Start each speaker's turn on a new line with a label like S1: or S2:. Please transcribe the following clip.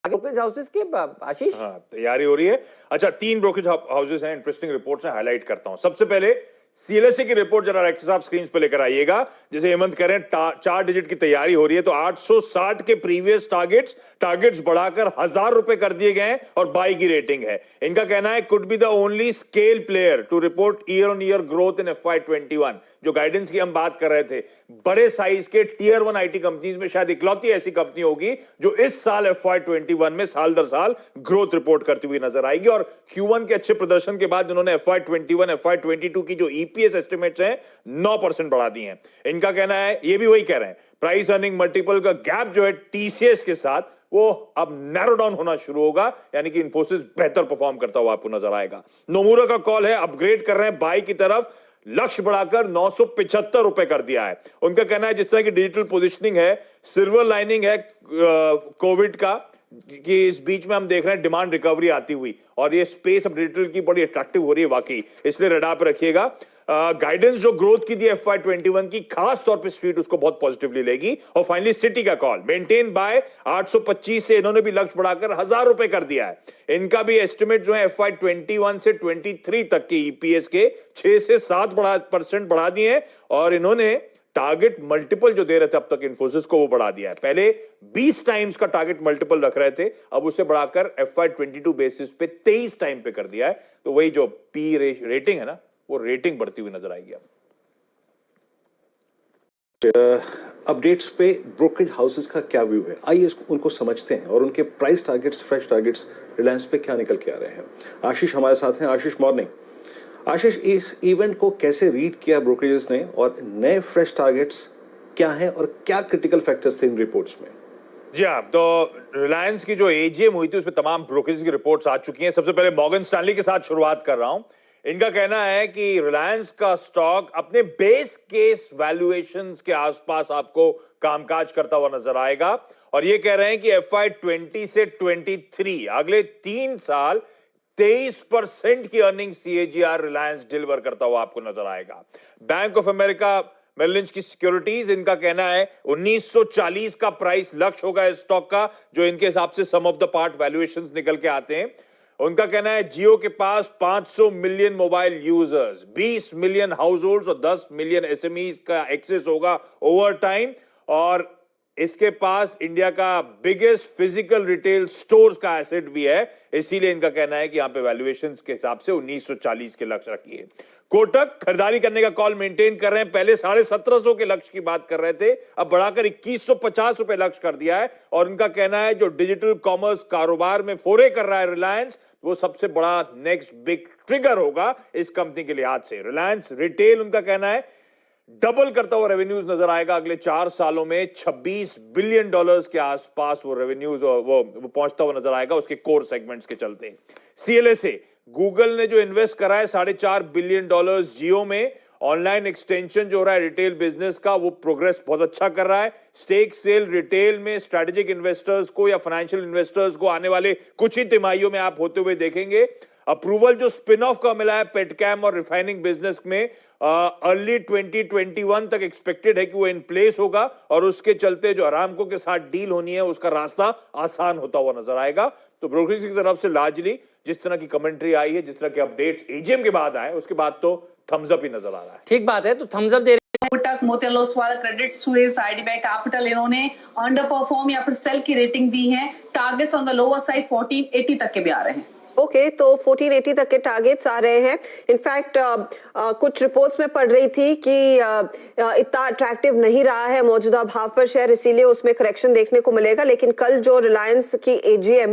S1: Brokerage houses की आशीष।
S2: हाँ, तैयारी हो रही है। अच्छा, 3 ब्रोकरेज हाउसेस हैं, इंटरेस्टिंग रिपोर्ट्स हैं, हाईलाइट करता हूं। सबसे पहले सीएलएसए की रिपोर्ट जरा डायरेक्टर साहब स्क्रीन पे लेकर आइएगा। जैसे हेमंत कह रहे हैं 4 डिजिट की तैयारी हो रही है, तो 860 के प्रीवियस टारगेट्स बढ़ाकर 1000 रुपए कर दिए गए हैं और बाई की रेटिंग है। इनका कहना है could be the only scale player to report year on year growth in FY21। जो गाइडेंस की हम बात कर रहे थे, बड़े साइज के टियर 1 आईटी कंपनीज में शायद इकलौती ऐसी कंपनी होगी जो इस साल FY21 में साल दर साल ग्रोथ रिपोर्ट करती हुई नजर आएगी। और Q1 के अच्छे प्रदर्शन के बाद उन्होंने FY21 FY22 की जो ईपीएस एस्टिमेट्स हैं 9% बढ़ा दी हैं। इनका कहना है, ये भी वही कह रहे हैं, प्राइस अर्निंग मल्टीपल का गैप जो है टीसीएस के साथ वो अब नैरो डाउन होना शुरू होगा, यानी कि इन्फोसिस बेहतर परफॉर्म करता हुआ आपको नजर आएगा। नोमुरा का कॉल है, अपग्रेड कर रहे हैं बाई की तरफ, लक्ष्य बढ़ाकर 975 रुपए कर दिया है। उनका कहना है जिस तरह की डिजिटल पोजीशनिंग है, सिल्वर लाइनिंग है कोविड का, कि इस बीच में हम देख रहे हैं डिमांड रिकवरी आती हुई और ये स्पेस अब डिजिटल की बड़ी अट्रैक्टिव हो रही है वाकई, इसलिए रडार पर रखिएगा। गाइडेंस जो ग्रोथ की दी FY21 की, खास तौर पे स्ट्रीट उसको बहुत पॉजिटिवली लेगी। और फाइनली सिटी का कॉल, मेंटेन बाय 825 से इन्होंने भी लक्ष्य बढ़ाकर 1000 रुपए कर दिया है। इनका भी एस्टिमेट जो है FY21 से 23 तक के ईपीएस के 6 से 7% बढ़ा दिए हैं और इन्होंने टारगेट मल्टीपल जो दे रहे थे अब तक इन्फोसिस को, वो बढ़ा दिया है। पहले 20 टाइम्स का टारगेट मल्टीपल रख रहे थे, अब उसे बढ़ाकर FY22 बेसिस पे 23 टाइम पे कर दिया है। तो वही जो पी रेटिंग है ना, वो रेटिंग बढ़ती हुई नजर आएगी। अब
S3: अपडेट्स पे ब्रोकरेज हाउसेस का क्या व्यू है, आइए उनको समझते हैं और उनके price targets, fresh targets Reliance पे क्या निकल के आ रहे हैं। आशीष हमारे साथ हैं। आशीष, मॉर्निंग। आशीष, इस इवेंट को कैसे रीड किया ब्रोकरेजेस ने और नए फ्रेश टारगेट्स क्या हैं और क्या क्रिटिकल फैक्टर्स थे इन रिपोर्ट्स में?
S2: जी हाँ, तो रिलायंस की जो एजीएम हुई थी उसमें तमाम ब्रोकरेज की रिपोर्ट्स आ चुकी हैं। सबसे पहले मॉर्गन स्टैनली के साथ शुरुआत कर रहा हूं। इनका कहना है कि रिलायंस का स्टॉक अपने बेस केस वैल्यूएशंस के आसपास आपको कामकाज करता हुआ नजर आएगा और ये कह रहे हैं कि FY20 से 23 अगले 3 साल 23% की अर्निंग CAGR रिलायंस डिलीवर करता हुआ आपको नजर आएगा। Bank of America Merrill Lynch की सिक्योरिटीज, इनका कहना है 1940 का प्राइस लक्ष्य होगा इस स्टॉक का, जो इनके हिसाब से सम ऑफ द पार्ट वैल्यूएशंस निकल के आते हैं। उनका कहना है जियो के पास 500 million mobile users, 20 million house holds और 10 मिलियन एसएमईज का एक्सेस होगा ओवर टाइम और इसके पास इंडिया का बिगेस्ट फिजिकल रिटेल स्टोर्स का एसेट भी है। इसीलिए इनका कहना है कि यहां पे वैल्यूएशंस के हिसाब से 1940 के लक्ष्य रखिए। कोटक खरीदारी करने का कॉल मेंटेन कर रहे हैं, पहले 1750 के लक्ष्य की बात कर रहे थे, अब बढ़ाकर 2150 रुपए लक्ष्य कर दिया है और उनका कहना है जो डिजिटल कॉमर्स कारोबार में फोरे कर रहा है रिलायंस, वो सबसे बड़ा नेक्स्ट बिग ट्रिगर होगा इस कंपनी के लिहाज से। रिलायंस रिटेल, उनका कहना है, डबल करता हुआ रेवेन्यूज नजर आएगा अगले 4 सालों में। $26 बिलियन के आसपास वो रेवेन्यूज वो पहुंचता हुआ नजर आएगा उसके कोर सेगमेंट्स के चलते। सीएलएसए, गूगल ने जो इन्वेस्ट करा है $4.5 बिलियन जियो में, ऑनलाइन एक्सटेंशन जो हो रहा है रिटेल बिजनेस का, वो प्रोग्रेस बहुत अच्छा कर रहा है। स्टेक सेल रिटेल में स्ट्रेटेजिक इन्वेस्टर्स को या फाइनेंशियल इन्वेस्टर्स को आने वाले कुछ ही तिमाहियों में आप होते हुए देखेंगे। अप्रूवल जो स्पिन ऑफ का मिला है पेटकैम और रिफाइनिंग बिजनेस में, अर्ली 2021 तक एक्सपेक्टेड है कि वो इन प्लेस होगा और उसके चलते जो अरामको के साथ डील होनी है उसका रास्ता आसान होता हुआ नजर आएगा। तो ब्रोकरेज की तरफ से लार्जली जिस तरह की कमेंट्री आई है, जिस तरह के अपडेट्स एजीएम के बाद आए, उसके बाद तो थम्स अप ही नजर आ रहा है।
S1: ठीक बात है, तो थम्स अप दे
S4: Kotak, Motilal Oswal, Credit Suisse, IDBI Capital, इन्होंने अंडर परफॉर्म या फिर सेल की रेटिंग दी है। Targets on the lower side 1480 तक के भी आ रहे हैं।
S5: ओके, तो 1480 तक के टारगेट्स आ रहे हैं। इनफैक्ट कुछ रिपोर्ट्स में पढ़ रही थी कि इतना अट्रैक्टिव नहीं रहा है मौजूदा भाव पर शेयर, इसीलिए उसमें करेक्शन देखने को मिलेगा। लेकिन कल जो रिलायंस की एजीएम